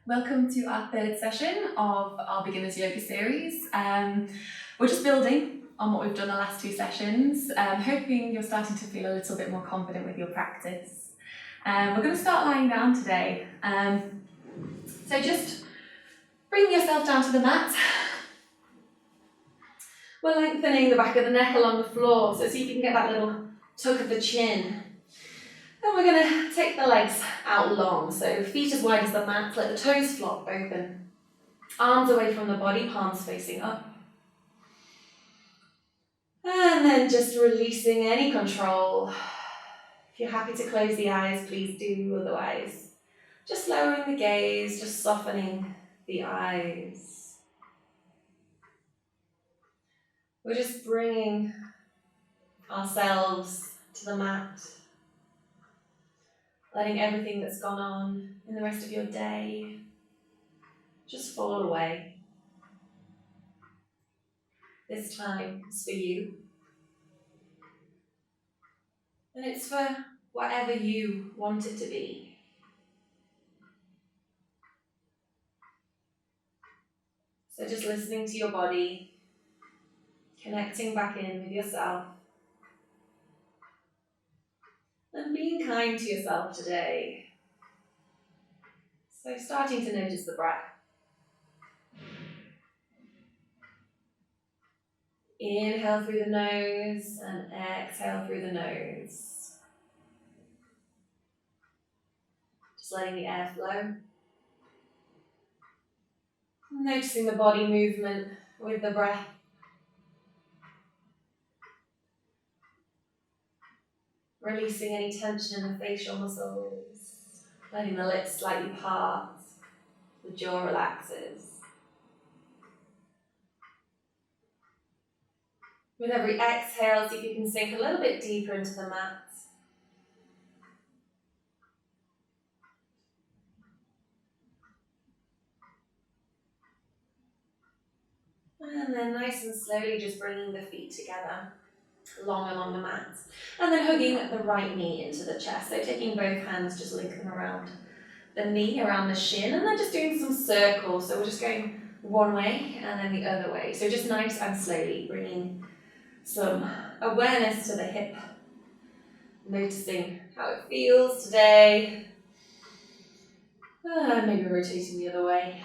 Welcome to our third session of our Beginners Yoga series. We're just building on what we've done the last two sessions, hoping you're starting to feel a little bit more confident with your practice. We're going to start lying down today. So just bring yourself down to the mat. We're lengthening the back of the neck along the floor, so see if you can get that little tuck of the chin. And we're going to take the legs out long, so feet as wide as the mat, let the toes flop open. Arms away from the body, palms facing up. And then just releasing any control. If you're happy to close the eyes, please do, otherwise just lowering the gaze, just softening the eyes. We're just bringing ourselves to the mat. Letting everything that's gone on in the rest of your day just fall away. This time is for you. And it's for whatever you want it to be. So just listening to your body, connecting back in with yourself. And being kind to yourself today. So starting to notice the breath. Inhale through the nose and exhale through the nose. Just letting the air flow. Noticing the body movement with the breath. Releasing any tension in the facial muscles, letting the lips slightly part, the jaw relaxes. With every exhale, see if you can sink a little bit deeper into the mat. And then nice and slowly just bringing the feet together. Long along the mat, and then hugging the right knee into the chest. So taking both hands, just link them around the knee, around the shin, and then just doing some circles. So we're just going one way and then the other way. So just nice and slowly bringing some awareness to the hip, noticing how it feels today. Maybe rotating the other way.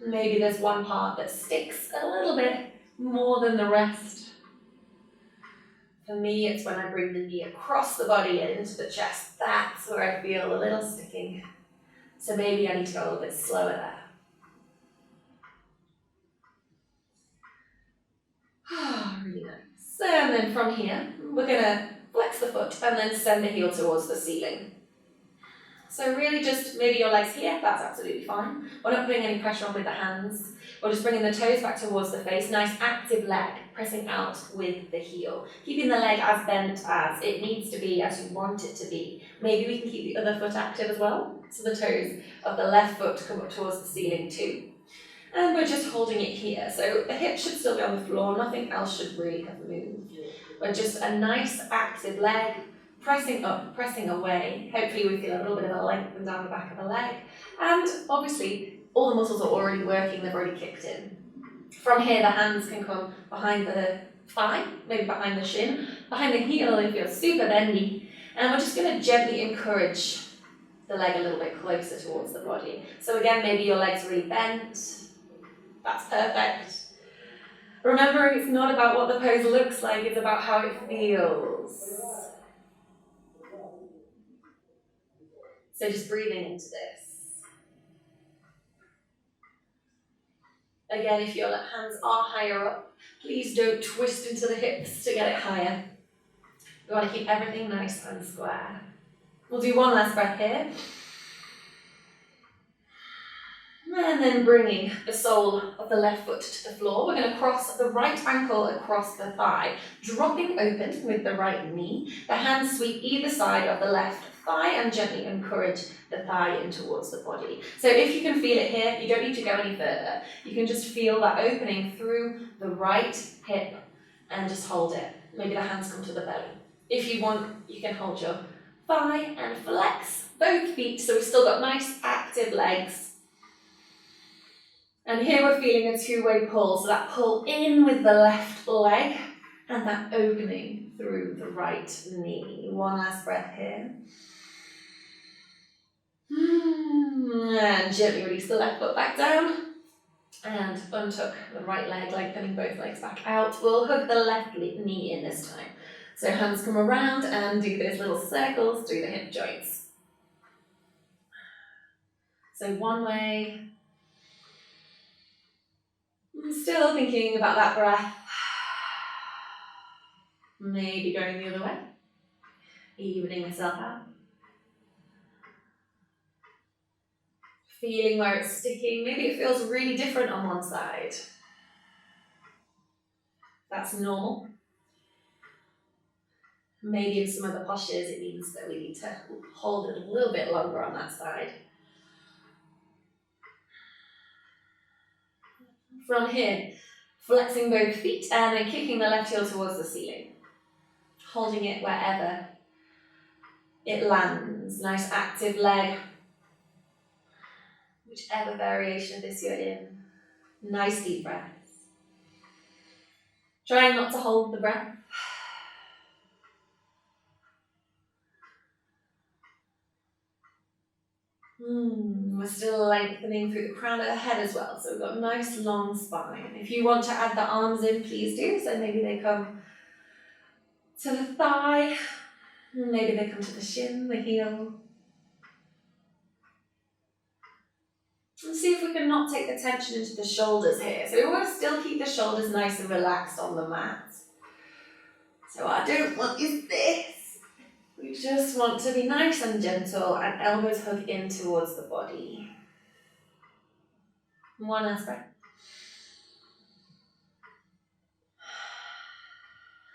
Maybe there's one part that sticks a little bit more than the rest. For me, it's when I bring the knee across the body and into the chest. That's where I feel a little sticking. So maybe I need to go a little bit slower there. Really nice. And then from here, we're going to flex the foot and then send the heel towards the ceiling. So really just maybe your legs here, that's absolutely fine. We're not putting any pressure on with the hands. We're just bringing the toes back towards the face. Nice active leg, pressing out with the heel. Keeping the leg as bent as it needs to be, as you want it to be. Maybe we can keep the other foot active as well. So the toes of the left foot come up towards the ceiling too. And we're just holding it here. So the hips should still be on the floor. Nothing else should really have moved. But just a nice active leg. Pressing up, pressing away. Hopefully we feel a little bit of a lengthen down the back of the leg. And obviously, all the muscles are already working, they've already kicked in. From here, the hands can come behind the thigh, maybe behind the shin, behind the heel if you're super bendy. And we're just going to gently encourage the leg a little bit closer towards the body. So again, maybe your leg's really bent. That's perfect. Remember, it's not about what the pose looks like, it's about how it feels. So just breathing into this. Again, if your hands are higher up, please don't twist into the hips to get it higher. We want to keep everything nice and square. We'll do one last breath here. And then bringing the sole of the left foot to the floor. We're going to cross the right ankle across the thigh, dropping open with the right knee. The hands sweep either side of the left thigh and gently encourage the thigh in towards the body. So if you can feel it here, you don't need to go any further. You can just feel that opening through the right hip and just hold it. Maybe the hands come to the belly. If you want, you can hold your thigh and flex both feet. So we've still got nice active legs. And here we're feeling a two-way pull, so that pull in with the left leg and that opening through the right knee. One last breath here. And gently release the left foot back down. And untuck the right leg, lengthening both legs back out. We'll hug the left knee in this time. So hands come around and do those little circles through the hip joints. So one way. Still thinking about that breath. Maybe going the other way. Evening yourself out. Feeling where it's sticking. Maybe it feels really different on one side. That's normal. Maybe in some of the postures it means that we need to hold it a little bit longer on that side. From here, flexing both feet and then kicking the left heel towards the ceiling. Holding it wherever it lands. Nice active leg. Whichever variation of this you're in. Nice deep breaths. Try not to hold the breath. We're still lengthening through the crown of the head as well, so we've got a nice long spine. If you want to add the arms in, please do. So maybe they come to the thigh, maybe they come to the shin, the heel. And see if we can not take the tension into the shoulders here. So we want to still keep the shoulders nice and relaxed on the mat. So what I don't want is this. We just want to be nice and gentle and elbows hug in towards the body. One last breath.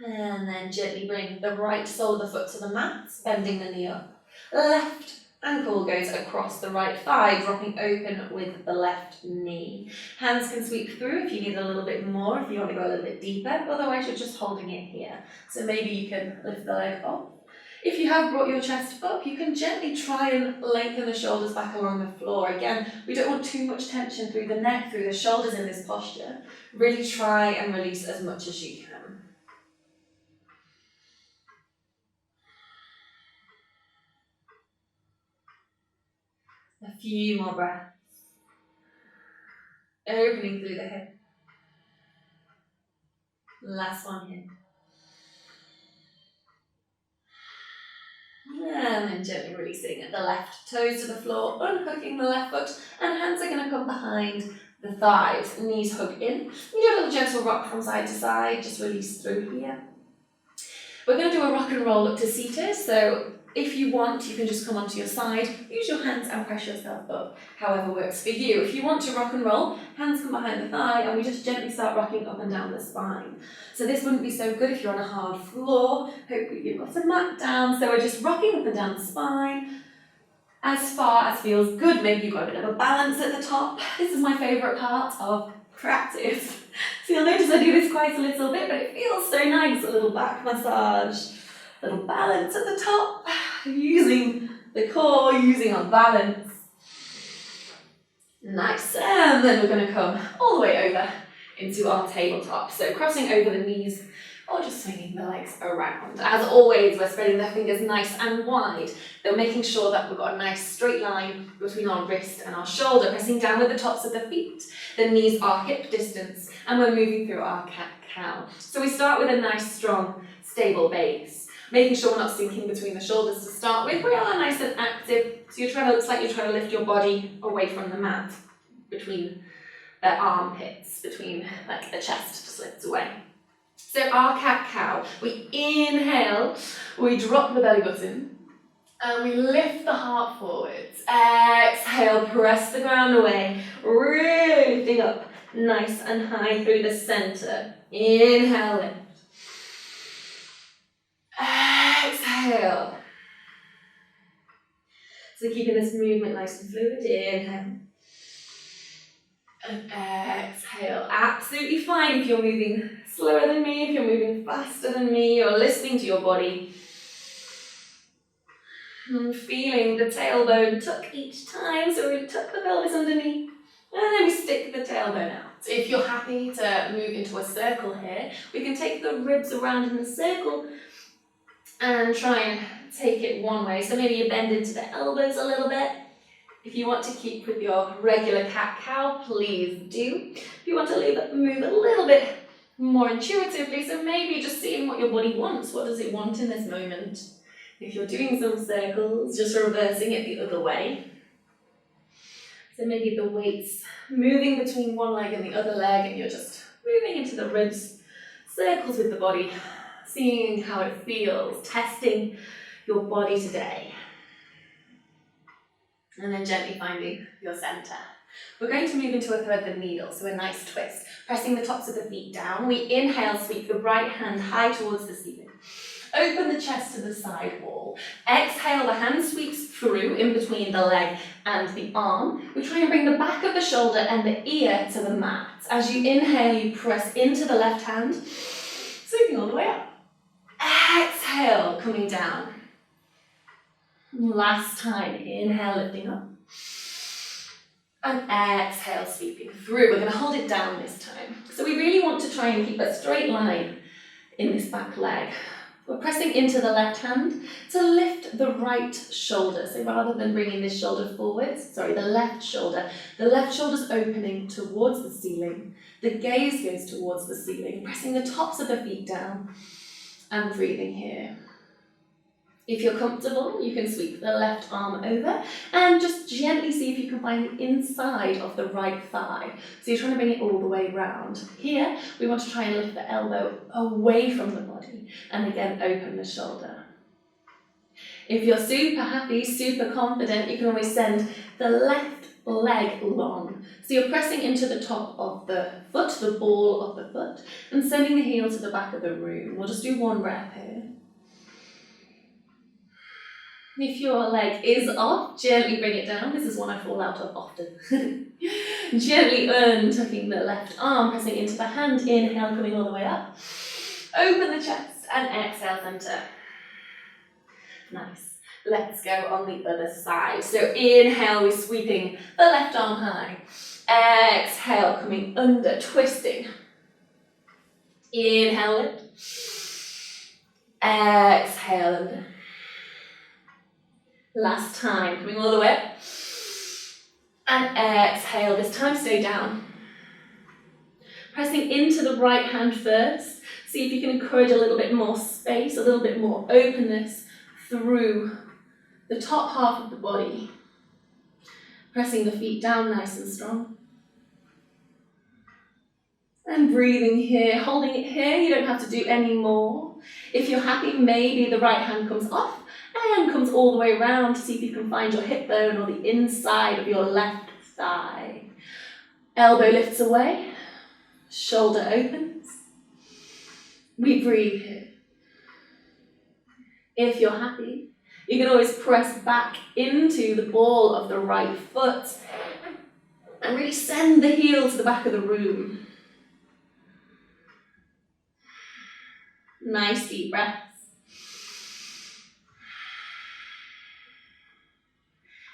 And then gently bring the right sole of the foot to the mat, bending the knee up. Left ankle goes across the right thigh, dropping open with the left knee. Hands can sweep through if you need a little bit more, if you want to go a little bit deeper. Otherwise, you're just holding it here. So maybe you can lift the leg up. If you have brought your chest up, you can gently try and lengthen the shoulders back along the floor. Again, we don't want too much tension through the neck, through the shoulders in this posture. Really try and release as much as you can. A few more breaths. Opening through the hip. Last one here. And then gently releasing the left toes to the floor, unhooking the left foot, and hands are going to come behind the thighs. Knees hug in. We do a little gentle rock from side to side, just release through here. We're going to do a rock and roll up to seated, so if you want, you can just come onto your side, use your hands and press yourself up, however works for you. If you want to rock and roll, hands come behind the thigh and we just gently start rocking up and down the spine. So this wouldn't be so good if you're on a hard floor. Hopefully you've got a mat down, so we're just rocking up and down the spine as far as feels good. Maybe you've got a bit of a balance at the top. This is my favourite part of practice. So you'll notice I do this quite a little bit, but it feels so nice. A little back massage, a little balance at the top, using the core, using our balance. Nice, and then we're going to come all the way over into our tabletop. So crossing over the knees or just swinging the legs around. As always, we're spreading the fingers nice and wide, though making sure that we've got a nice straight line between our wrist and our shoulder, pressing down with the tops of the feet. The knees are hip distance, and we're moving through our cat-cow. So we start with a nice, strong, stable base, making sure we're not sinking between the shoulders to start with. We are nice and active, so it's like you're trying to lift your body away from the mat, between the armpits, between like the chest slips away. So our cat-cow, we inhale, we drop the belly button, and we lift the heart forwards. Exhale, press the ground away, really lifting up nice and high through the center. Inhale, lift. Exhale. So keeping this movement nice and fluid. Inhale. And exhale. Absolutely fine if you're moving slower than me, if you're moving faster than me, you're listening to your body. And feeling the tailbone tuck each time, so really tuck the pelvis underneath. And then we stick the tailbone out. So if you're happy to move into a circle here, we can take the ribs around in a circle and try and take it one way. So maybe you bend into the elbows a little bit. If you want to keep with your regular cat-cow, please do. If you want to move a little bit more intuitively, so maybe just seeing what your body wants. What does it want in this moment? If you're doing some circles, just reversing it the other way. So maybe the weight's moving between one leg and the other leg, and you're just moving into the ribs, circles with the body, seeing how it feels, testing your body today. And then gently finding your center. We're going to move into a thread the needle, so a nice twist. Pressing the tops of the feet down, we inhale, sweep the right hand high towards the ceiling. Open the chest to the side wall. Exhale, the hand sweeps through in between the leg and the arm. We try and bring the back of the shoulder and the ear to the mat. As you inhale, you press into the left hand, sweeping all the way up. Exhale, coming down. Last time, inhale, lifting up. And exhale, sweeping through. We're going to hold it down this time. So we really want to try and keep a straight line in this back leg. We're pressing into the left hand to lift the right shoulder. So rather than bringing this shoulder forwards, the left shoulder's opening towards the ceiling. The gaze goes towards the ceiling, pressing the tops of the feet down and breathing here. If you're comfortable, you can sweep the left arm over and just gently see if you can find the inside of the right thigh. So you're trying to bring it all the way round. Here, we want to try and lift the elbow away from the body and again open the shoulder. If you're super happy, super confident, you can always send the left leg long. So you're pressing into the top of the foot, the ball of the foot, and sending the heel to the back of the room. We'll just do one breath here. If your leg is off, gently bring it down. This is one I fall out of often. Gently tucking the left arm, pressing into the hand. Inhale, coming all the way up. Open the chest and exhale, center. Nice. Let's go on the other side. So inhale, we're sweeping the left arm high. Exhale, coming under, twisting. Inhale, lift. Exhale, under. Last time, coming all the way up. And exhale, this time stay down. Pressing into the right hand first. See if you can encourage a little bit more space, a little bit more openness through the top half of the body. Pressing the feet down nice and strong. And breathing here, holding it here. You don't have to do any more. If you're happy, maybe the right hand comes off and comes all the way around to see if you can find your hip bone or the inside of your left thigh. Elbow lifts away, shoulder opens. We breathe here. If you're happy, you can always press back into the ball of the right foot and really send the heel to the back of the room. Nice deep breaths.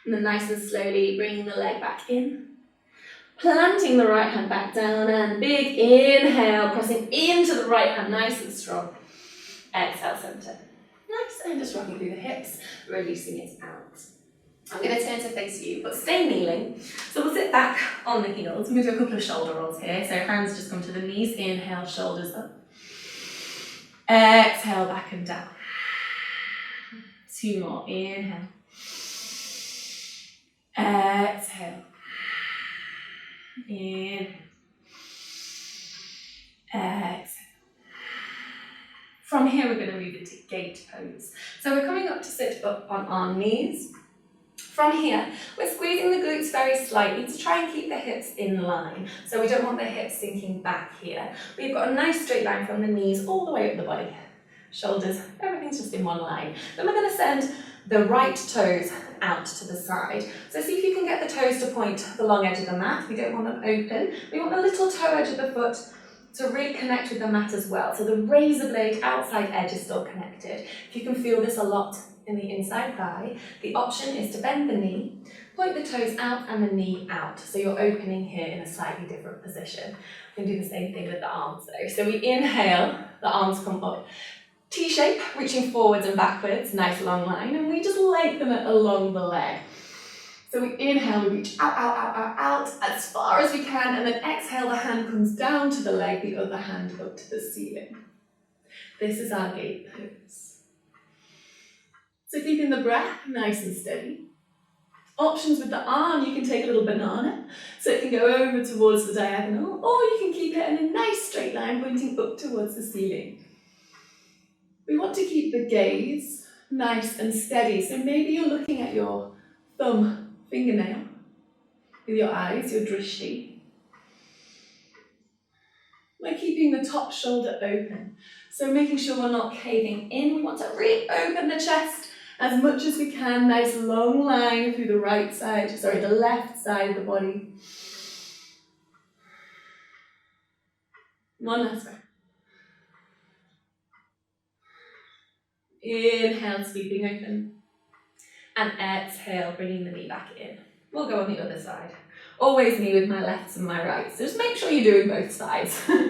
And then nice and slowly bringing the leg back in. Planting the right hand back down and big inhale, pressing into the right hand nice and strong. Exhale, center. Nice, and just rocking through the hips, releasing it out. I'm going to turn to face you, but stay kneeling. So we'll sit back on the heels. We're going to do a couple of shoulder rolls here. So hands just come to the knees, inhale, shoulders up. Exhale, back and down. Two more, inhale. Exhale. Inhale. Exhale. From here, we're going to move into gate pose. So we're coming up to sit up on our knees. From here, we're squeezing the glutes very slightly to try and keep the hips in line. So we don't want the hips sinking back here. We've got a nice straight line from the knees all the way up the body. Shoulders, everything's just in one line. Then we're going to send the right toes out to the side. So see if you can get the toes to point the long edge of the mat. We don't want them open. We want the little toe edge of the foot to really connect with the mat as well. So the razor blade outside edge is still connected. If you can feel this a lot in the inside thigh. The option is to bend the knee, point the toes out and the knee out. So you're opening here in a slightly different position. We can do the same thing with the arms though. So we inhale, the arms come up. T-shape, reaching forwards and backwards, nice long line, and we just lengthen it along the leg. So we inhale, we reach out, out, out, out, out, as far as we can, and then exhale, the hand comes down to the leg, the other hand up to the ceiling. This is our gate pose. So keeping the breath nice and steady. Options with the arm, you can take a little banana, so it can go over towards the diagonal, or you can keep it in a nice straight line pointing up towards the ceiling. We want to keep the gaze nice and steady, so maybe you're looking at your thumb fingernail with your eyes, your drishti. We're keeping the top shoulder open, so making sure we're not caving in. We want to really open the chest as much as we can, nice long line through the the left side of the body. One last breath. Inhale, sweeping open. And exhale, bringing the knee back in. We'll go on the other side. Always me with my lefts and my rights. So just make sure you're doing both sides. So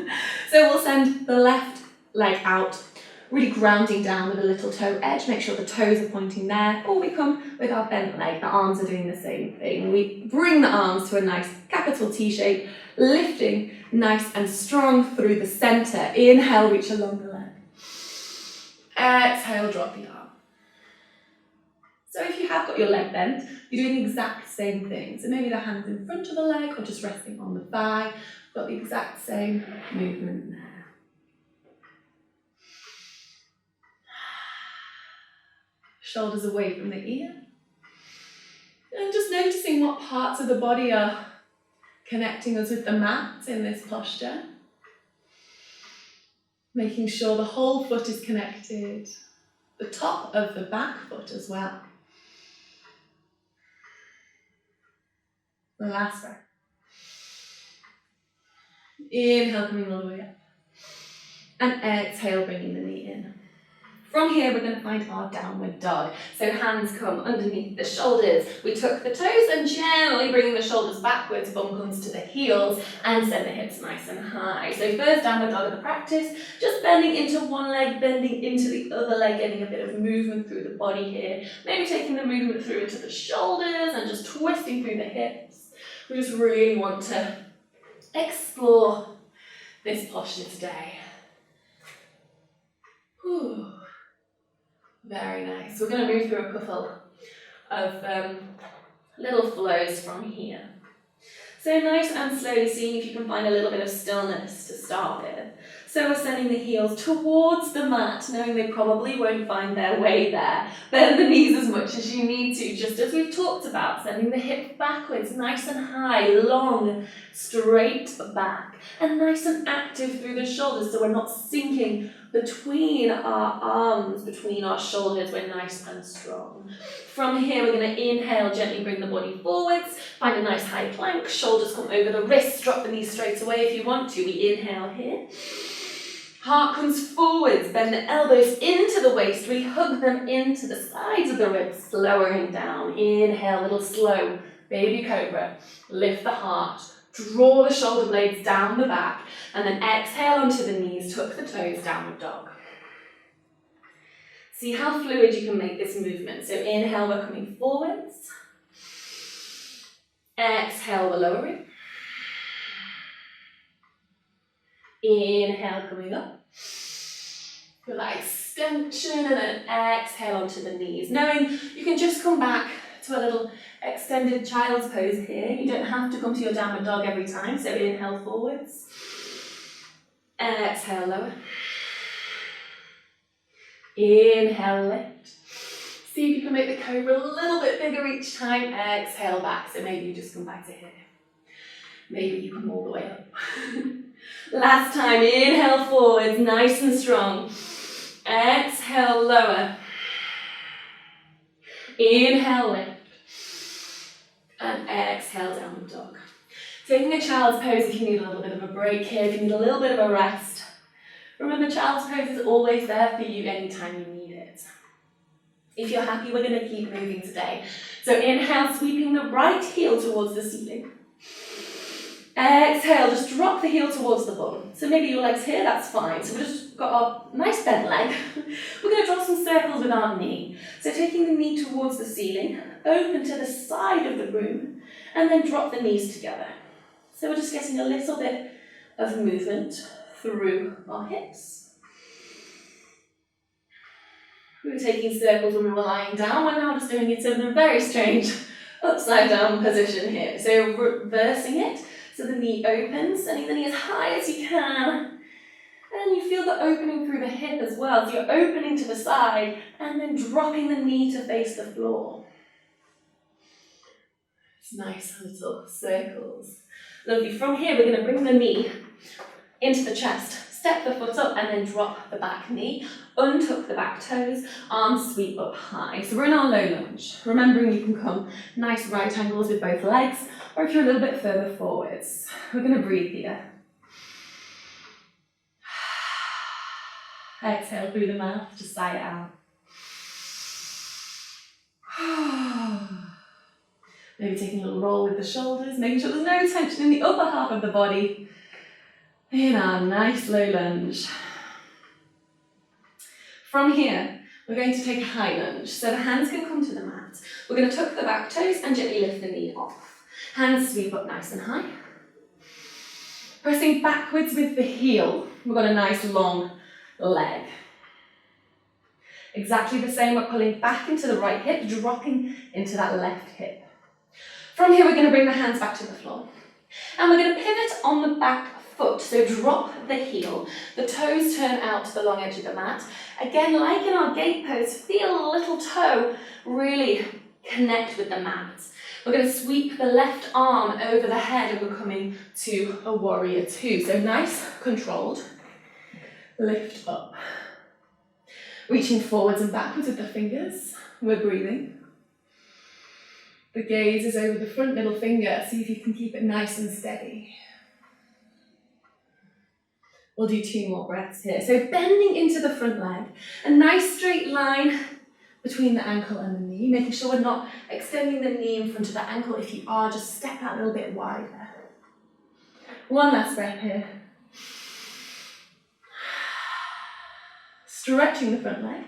we'll send the left leg out, really grounding down with a little toe edge. Make sure the toes are pointing there. Or we come with our bent leg. The arms are doing the same thing. We bring the arms to a nice capital T shape, lifting nice and strong through the center. Inhale, reach along the leg. Exhale, drop the arm. So if you have got your leg bent, you're doing the exact same thing. So maybe the hand's in front of the leg or just resting on the thigh. Got the exact same movement there. Shoulders away from the ear. And just noticing what parts of the body are connecting us with the mat in this posture. Making sure the whole foot is connected, the top of the back foot as well. The last breath. Inhale, coming all the way up. And exhale, bringing the knee in. From here, we're going to find our downward dog. So hands come underneath the shoulders. We tuck the toes and gently bringing the shoulders backwards, bum comes to the heels, and send the hips nice and high. So first downward dog of the practice, just bending into one leg, bending into the other leg, getting a bit of movement through the body here. Maybe taking the movement through into the shoulders and just twisting through the hips. We just really want to explore this posture today. Whew. Very nice. We're going to move through a couple of little flows from here. So nice and slowly seeing if you can find a little bit of stillness to start with. So we're sending the heels towards the mat, knowing they probably won't find their way there. Bend the knees as much as you need to, just as we've talked about, sending the hips backwards, nice and high, long, straight back, and nice and active through the shoulders, so we're not sinking between our arms, between our shoulders. We're nice and strong. From here, we're going to inhale, gently bring the body forwards, find a nice high plank, shoulders come over the wrists, drop the knees straight away if you want to. We inhale here. Heart comes forwards, bend the elbows into the waist, we hug them into the sides of the ribs, lowering down. Inhale, little slow, baby cobra. Lift the heart, draw the shoulder blades down the back, and then exhale onto the knees, tuck the toes, downward dog. See how fluid you can make this movement. So inhale, we're coming forwards. Exhale, we're lowering. Inhale, coming up. Feel that extension, and then exhale onto the knees. Knowing you can just come back to a little extended child's pose here. You don't have to come to your downward dog every time. So inhale forwards. Exhale, lower. Inhale, lift. See if you can make the cobra a little bit bigger each time. Exhale back. So maybe you just come back to here. Maybe you come all the way up. Last time, inhale forwards, nice and strong. Exhale, lower. Inhale, lift. And exhale, downward dog. Taking a child's pose if you need a little bit of a break here, if you need a little bit of a rest. Remember, child's pose is always there for you anytime you need it. If you're happy, we're going to keep moving today. So inhale, sweeping the right heel towards the ceiling. Exhale, just drop the heel towards the bum. So maybe your leg's here, that's fine. So we've just got our nice bent leg. We're going to draw some circles with our knee. So taking the knee towards the ceiling, open to the side of the room, and then drop the knees together. So we're just getting a little bit of movement through our hips. We were taking circles when we were lying down. We're now just doing it in a very strange upside down position here. So reversing it. So the knee opens, sending the knee as high as you can. And you feel the opening through the hip as well. So you're opening to the side and then dropping the knee to face the floor. It's nice little circles. Lovely. From here, we're going to bring the knee into the chest, step the foot up and then drop the back knee, untuck the back toes, arms sweep up high. So we're in our low lunge. Remembering you can come nice right angles with both legs, or if you're a little bit further forwards. We're going to breathe here. Exhale through the mouth, just sigh it out. Maybe taking a little roll with the shoulders, making sure there's no tension in the upper half of the body. In our nice low lunge. From here, we're going to take a high lunge. So the hands can come to the mat. We're going to tuck the back toes and gently lift the knee off. Hands sweep up nice and high. Pressing backwards with the heel, we've got a nice long leg. Exactly the same, we're pulling back into the right hip, dropping into that left hip. From here, we're going to bring the hands back to the floor. And we're going to pivot on the back foot, so drop the heel. The toes turn out to the long edge of the mat. Again, like in our gate pose, feel a little toe really connect with the mat. We're going to sweep the left arm over the head and we're coming to a warrior two. So nice, controlled, lift up. Reaching forwards and backwards with the fingers, we're breathing. The gaze is over the front middle finger, see if you can keep it nice and steady. We'll do 2 more breaths here. So bending into the front leg, a nice straight line between the ankle and the knee, making sure we're not extending the knee in front of the ankle. If you are, just step out a little bit wider. One last breath here. Stretching the front leg.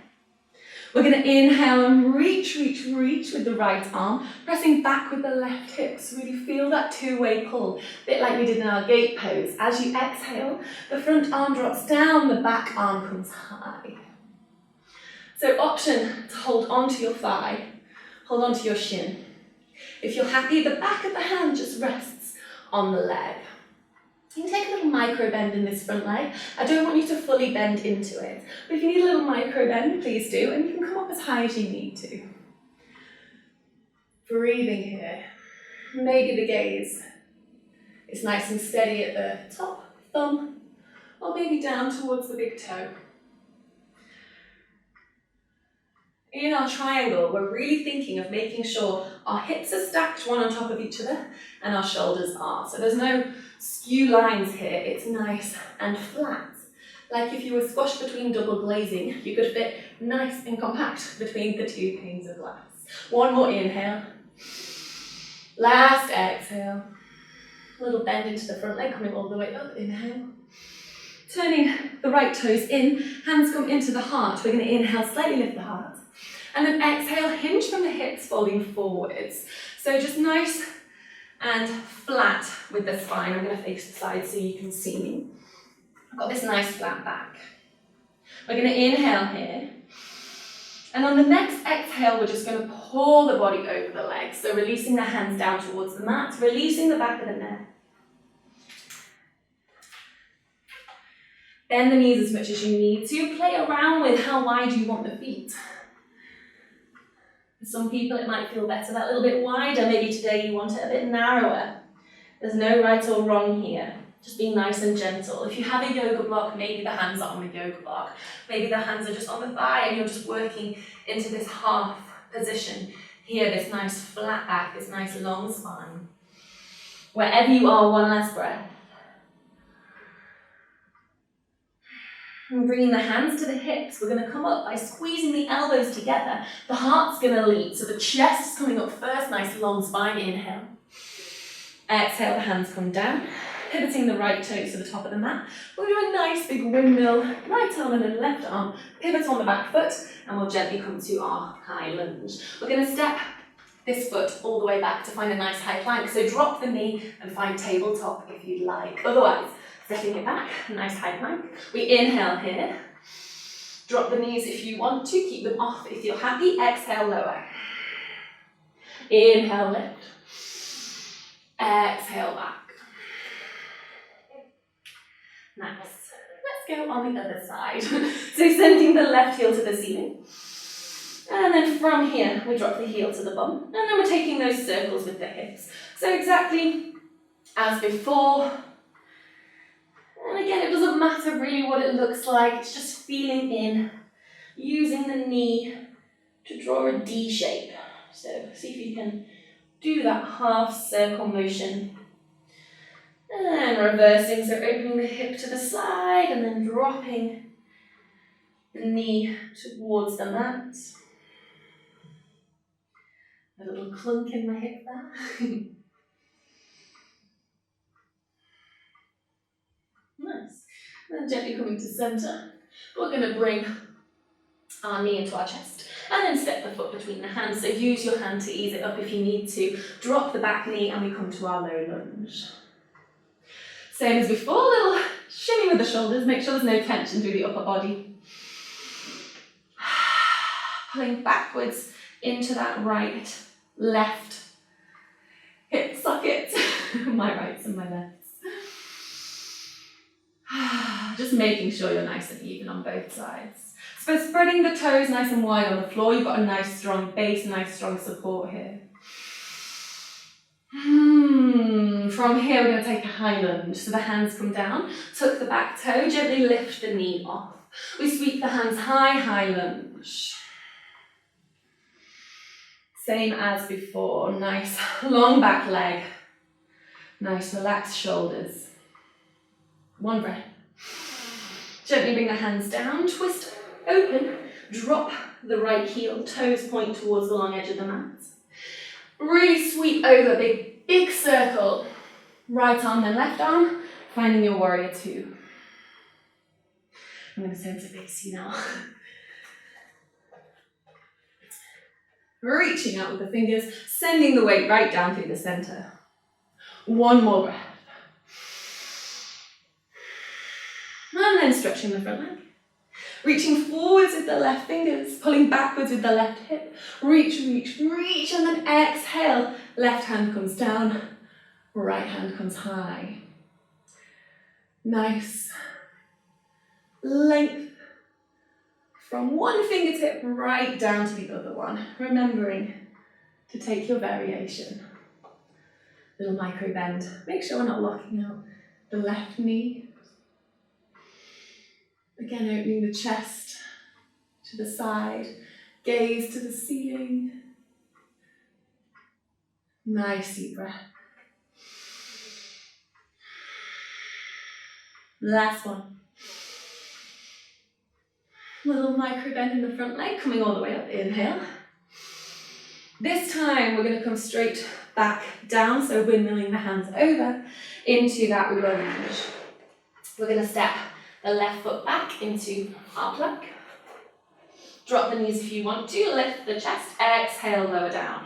We're going to inhale and reach with the right arm, pressing back with the left hip. So really feel that two-way pull, a bit like we did in our gate pose. As you exhale, the front arm drops down, the back arm comes high. So option to hold onto your thigh, hold onto your shin. If you're happy, the back of the hand just rests on the leg. You can take a little micro bend in this front leg. I don't want you to fully bend into it, but if you need a little micro bend, please do, and you can come up as high as you need to. Breathing here. Maybe the gaze is nice and steady at the top, thumb, or maybe down towards the big toe. In our triangle, we're really thinking of making sure our hips are stacked one on top of each other and our shoulders are. So there's no skew lines here, it's nice and flat. Like if you were squashed between double glazing, you could fit nice and compact between the 2 panes of glass. One more inhale. Last exhale. A little bend into the front leg, coming all the way up, inhale. Turning the right toes in, hands come into the heart. We're going to inhale, slightly lift the heart. And then exhale, hinge from the hips, folding forwards. So just nice and flat with the spine. I'm going to face the side so you can see me. I've got this nice flat back. We're going to inhale here. And on the next exhale, we're just going to pull the body over the legs. So releasing the hands down towards the mat, releasing the back of the neck. Bend the knees as much as you need to. Play around with how wide you want the feet. For some people, it might feel better that little bit wider. Maybe today you want it a bit narrower. There's no right or wrong here. Just being nice and gentle. If you have a yoga block, maybe the hands are on the yoga block. Maybe the hands are just on the thigh and you're just working into this half position. Here, this nice flat back, this nice long spine. Wherever you are, one last breath. And bringing the hands to the hips, we're going to come up by squeezing the elbows together. The heart's going to lead, so the chest is coming up first, nice long spine, inhale. Exhale, the hands come down, pivoting the right toes to the top of the mat. We'll do a nice big windmill, right arm and then left arm, pivot on the back foot, and we'll gently come to our high lunge. We're going to step this foot all the way back to find a nice high plank, so drop the knee and find tabletop if you'd like. Otherwise, stepping it back, nice high plank. We inhale here. Drop the knees if you want to, keep them off if you're happy. Exhale, lower. Inhale, lift. Exhale, back. Nice. Let's go on the other side. So sending the left heel to the ceiling. And then from here, we drop the heel to the bum. And then we're taking those circles with the hips. So exactly as before. And again, it doesn't matter really what it looks like. It's just feeling in, using the knee to draw a D shape. So see if you can do that half circle motion. And reversing, so opening the hip to the side and then dropping the knee towards the mat. A little clunk in my hip there. Nice. And then gently coming to centre. We're going to bring our knee into our chest and then step the foot between the hands. So use your hand to ease it up if you need to. Drop the back knee and we come to our low lunge. Same as before, little shimmy with the shoulders. Make sure there's no tension through the upper body. Pulling backwards into that right, left hip socket. My rights and my lefts. Just making sure you're nice and even on both sides. So spreading the toes nice and wide on the floor. You've got a nice strong base, nice strong support here. From here, we're going to take a high lunge. So the hands come down, tuck the back toe, gently lift the knee off. We sweep the hands high, high lunge. Same as before, nice long back leg. Nice relaxed shoulders. One breath. Gently bring the hands down, twist, open, drop the right heel, toes point towards the long edge of the mat. Really sweep over, big circle. Right arm, then left arm, finding your warrior two. I'm going to send to face you now. Reaching out with the fingers, sending the weight right down through the center. One more breath. And then stretching the front leg. Reaching forwards with the left fingers, pulling backwards with the left hip. Reach, reach, reach, and then exhale. Left hand comes down, right hand comes high. Nice length from one fingertip right down to the other one. Remembering to take your variation. Little micro bend. Make sure we're not locking out the left knee. Again, opening the chest to the side, gaze to the ceiling. Nice deep breath. Last one. Little micro bend in the front leg, coming all the way up, inhale. This time we're going to come straight back down, so windmilling the hands over into that lunge. We're going to step the left foot back into our plank. Drop the knees if you want to, lift the chest, exhale, lower down.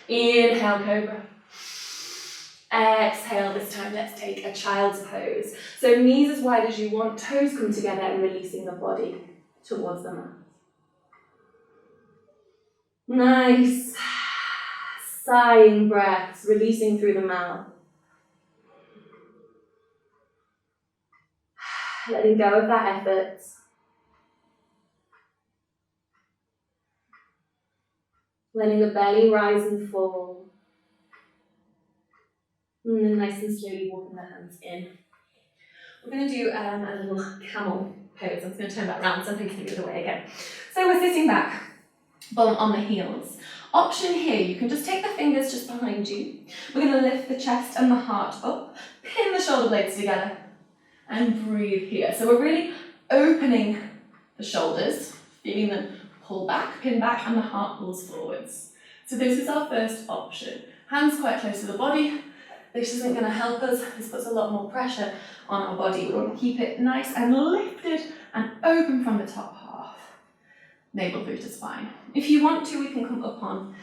Inhale, cobra. Exhale, this time let's take a child's pose. So knees as wide as you want, toes come together and releasing the body towards the mat. Nice. Sighing breaths, releasing through the mouth. Letting go of that effort. Letting the belly rise and fall. And then nice and slowly walking the hands in. We're going to do a little camel pose. I'm just going to turn that around so I'm facing the other way again. So we're sitting back, bum on the heels. Option here, you can just take the fingers just behind you. We're going to lift the chest and the heart up, pin the shoulder blades together, and breathe here. So we're really opening the shoulders, feeling them pull back, pin back, and the heart pulls forwards. So this is our first option. Hands quite close to the body. This isn't going to help us. This puts a lot more pressure on our body. We want to keep it nice and lifted and open from the top half. Navel through to spine. If you want to, we can come up on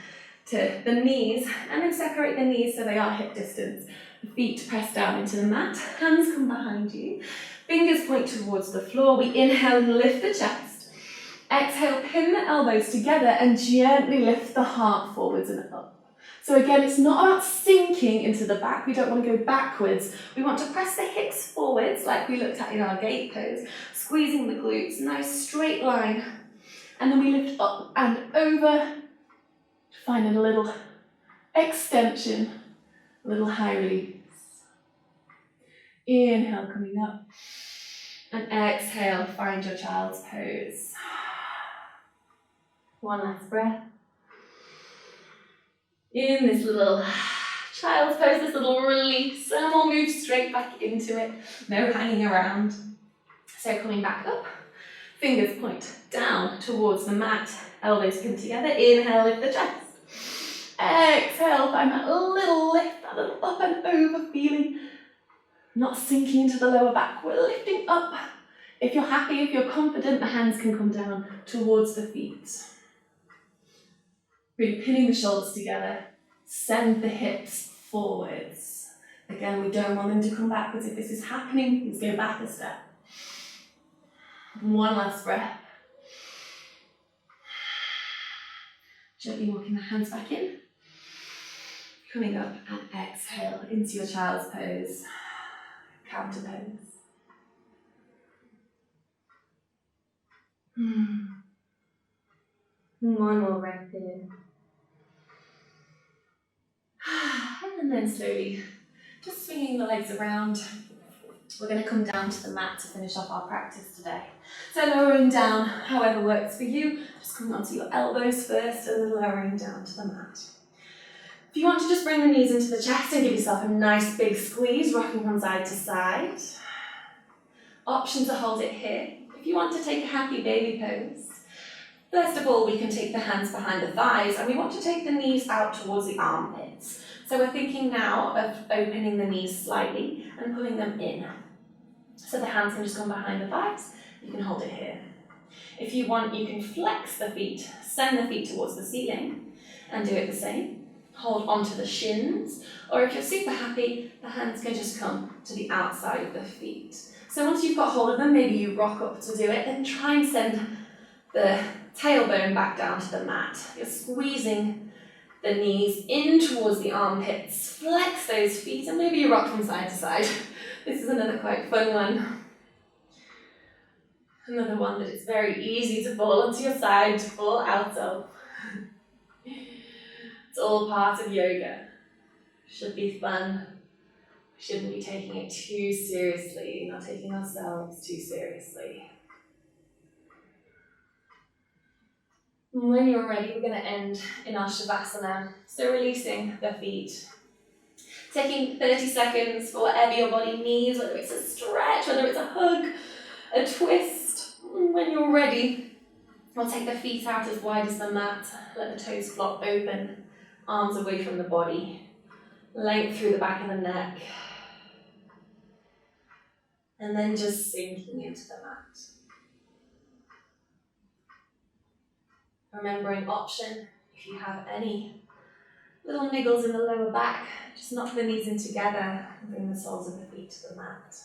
to the knees and then separate the knees so they are hip distance. The feet press down into the mat. Hands come behind you. Fingers point towards the floor. We inhale and lift the chest. Exhale, pin the elbows together and gently lift the heart forwards and up. So again, it's not about sinking into the back. We don't want to go backwards. We want to press the hips forwards like we looked at in our gate pose, squeezing the glutes, nice straight line. And then we lift up and over, finding a little extension, a little high release. Inhale, coming up. And exhale, find your child's pose. One last breath. In this little child's pose, this little release, and we'll move straight back into it. No hanging around. So coming back up, fingers point down towards the mat, elbows pinned together. Inhale, lift the chest. Exhale, find that little lift, that little up and over feeling. Not sinking into the lower back, we're lifting up. If you're happy, if you're confident, the hands can come down towards the feet. Really pinning the shoulders together, send the hips forwards. Again, we don't want them to come backwards. If this is happening, please go back a step. One last breath. Gently walking the hands back in. Coming up and exhale into your child's pose. Counter pose. One more breath in. And then slowly, just swinging the legs around. We're going to come down to the mat to finish off our practice today. So lowering down, however works for you. Just coming onto your elbows first and then lowering down to the mat. If you want to just bring the knees into the chest and give yourself a nice big squeeze, rocking from side to side. Option to hold it here. If you want to take a happy baby pose, first of all, we can take the hands behind the thighs and we want to take the knees out towards the armpits. So we're thinking now of opening the knees slightly and pulling them in. So the hands can just come behind the thighs. You can hold it here. If you want, you can flex the feet, send the feet towards the ceiling and do it the same. Hold onto the shins, or if you're super happy, the hands can just come to the outside of the feet. So once you've got hold of them, maybe you rock up to do it, then try and send the tailbone back down to the mat. You're squeezing the knees in towards the armpits, flex those feet, and maybe you rock from side to side. This is another quite fun one. Another one that it's very easy to fall onto your side, to fall out of. It's all part of yoga. Should be fun. We shouldn't be taking it too seriously, not taking ourselves too seriously. When you're ready, we're going to end in our Shavasana. So releasing the feet. Taking 30 seconds for whatever your body needs, whether it's a stretch, whether it's a hug, a twist. When you're ready, we'll take the feet out as wide as the mat. Let the toes flop open. Arms away from the body. Length through the back of the neck. And then just sinking into the mat. Remembering option, if you have any little niggles in the lower back, just knock the knees in together and bring the soles of the feet to the mat.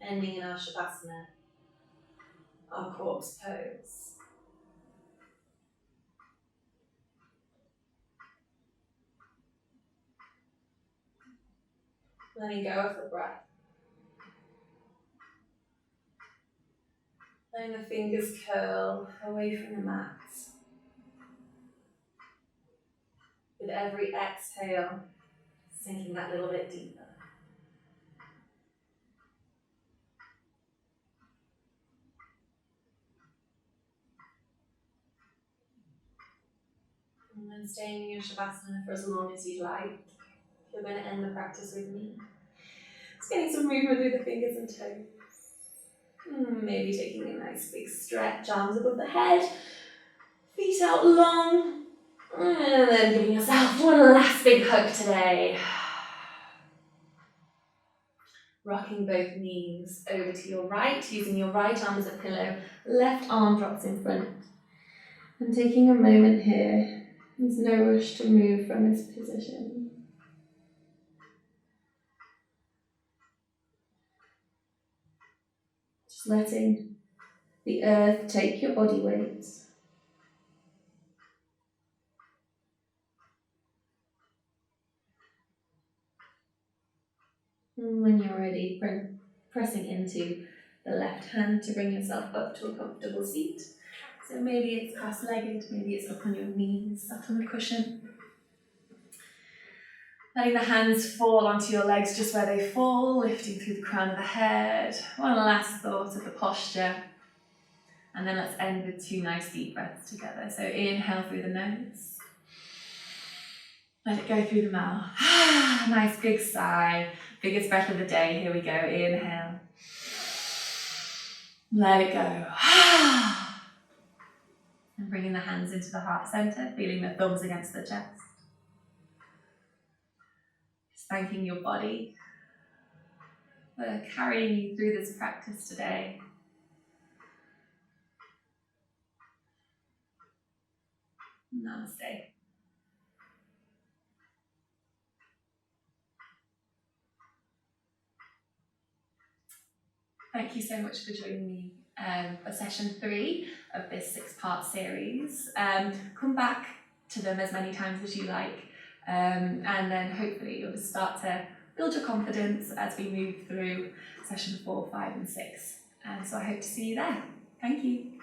Ending in our Shavasana, our corpse pose. Letting go of the breath. Letting the fingers curl away from the mat. With every exhale, sinking that little bit deeper. And then and staying in your Shavasana for as long as you'd like. You're going to end the practice with me. Just getting some movement through the fingers and toes. Maybe taking a nice big stretch, arms above the head, feet out long, and then giving yourself one last big hug today. Rocking both knees over to your right, using your right arm as a pillow, left arm drops in front. And taking a moment here, there's no rush to move from this position. Just letting the earth take your body weight. And when you're ready, pressing into the left hand to bring yourself up to a comfortable seat. So maybe it's cross-legged, maybe it's up on your knees, sat on a cushion. Letting the hands fall onto your legs just where they fall, lifting through the crown of the head. One last thought of the posture. And then let's end with 2 nice deep breaths together. So inhale through the nose. Let it go through the mouth. Nice big sigh. Biggest breath of the day. Here we go. Inhale. Let it go. And bringing the hands into the heart center, feeling the thumbs against the chest. Just thanking your body for carrying you through this practice today. Namaste. Thank you so much for joining me for session 3 of this 6-part series. Come back to them as many times as you like, and then hopefully you'll just start to build your confidence as we move through session 4, 5 and 6. So I hope to see you there. Thank you.